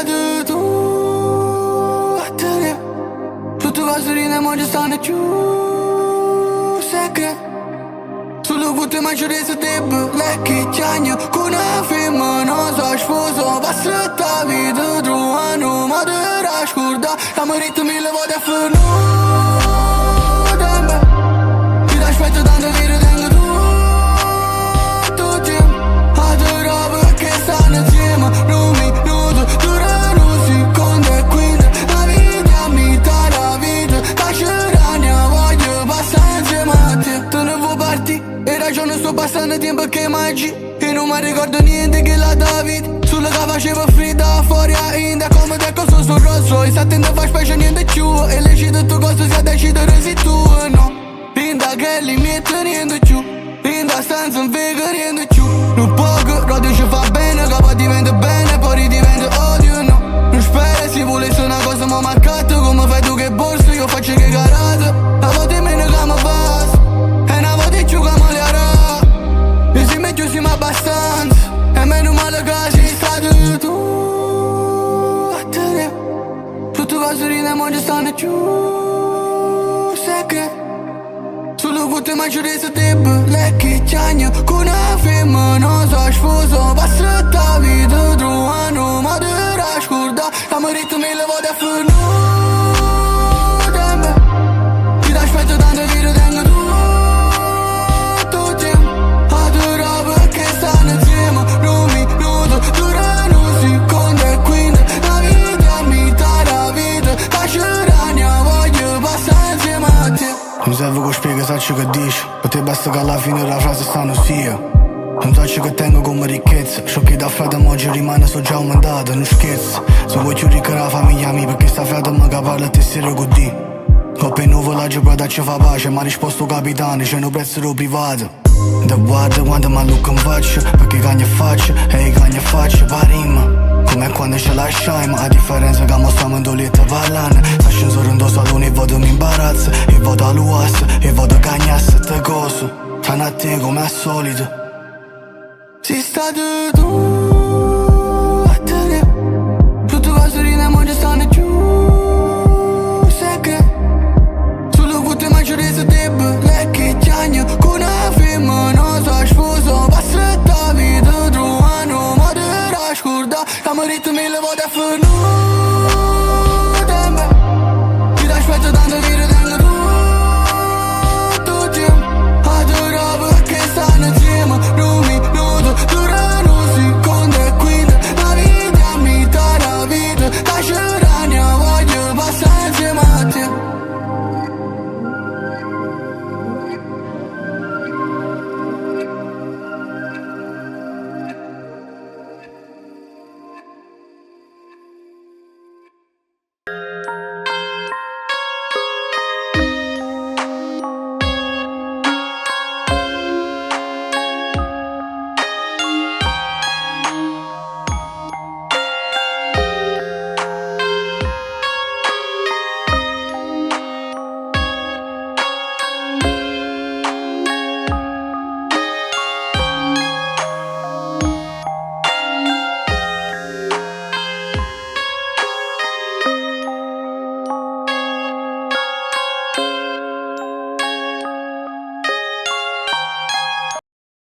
stato tu a te. Tutte cose rinemo già stanno giù. Segrete. Solo cu'tté ma ci reso debbole, chiagne, con una femmena so sposo. Passa la vita trovando ma te la scorda. Abbiamo detto mille volte a fare ti aspetto tanto che ritengo tutto tempo. Adoro perché stanno insieme. Non minuto durano secondo e quindi la vita mi dà la vita. Cacceragna voglio passare insieme a te. Te ne vuoi partire e ragiono sto passando tempo che mangi. E non mi ricordo niente che la David. Sulla che faceva fredda fuori a India. Come te cosa sul Rolls-Royce. Attento a fare specie niente cchiù. E le ci tutto costo se decidere se tu o no. Inda che li mette niente giù. Inda stanza non vega niente giù. Non poco, rodio ci fa bene. Che poi diventa bene, poi ridiventa odio, no. Non spero se volesse una cosa ma mancato. Come fai tu che borso, io faccio che garata. A volte meno che mi passa e una volta più che mi le arà. E se meglio siamo abbastanza. E meno male che sei stato tu a te. Tutte cose rinemo già stanno giù. Segrete. Solo cu'tté ma ci reso debbole, chiagne, con una femmena so sposo. Passa la vita trovando ma te la scorda. Abbiamo detto mille volte a fare ti aspetto tanto che ritengo tutto tempo. Adoro perché stanno insieme. Non minuto durano secondo e quindi la vita mi dà la vita. Cacceragna voglio passare insieme a te. Non serve che spieghi, sacci che dici. Per te basta che alla fine la frase stanno sia. Non sacci che tengo come ricchezza. Ciò che da frate oggi rimane so già aumentato. Non scherzo, se vuoi più ricca la famiglia mia. Perché sta frate mi parla e te serio così. Coppe in nuvolaggio per darci fa pace. Ma risposto capitano, c'è un prezzo privato. Da guarda quando mi lucco in faccia. Perché cagna faccia e i cagna faccia parima. Come quando ce la sciaima. A differenza che mo stiamo in doletta parlando. Faccio un sorriso salone e voto mi imbarazza. E voto a luas e voto cagnasse te cose. Fanno a te come al solito. Sei stato tu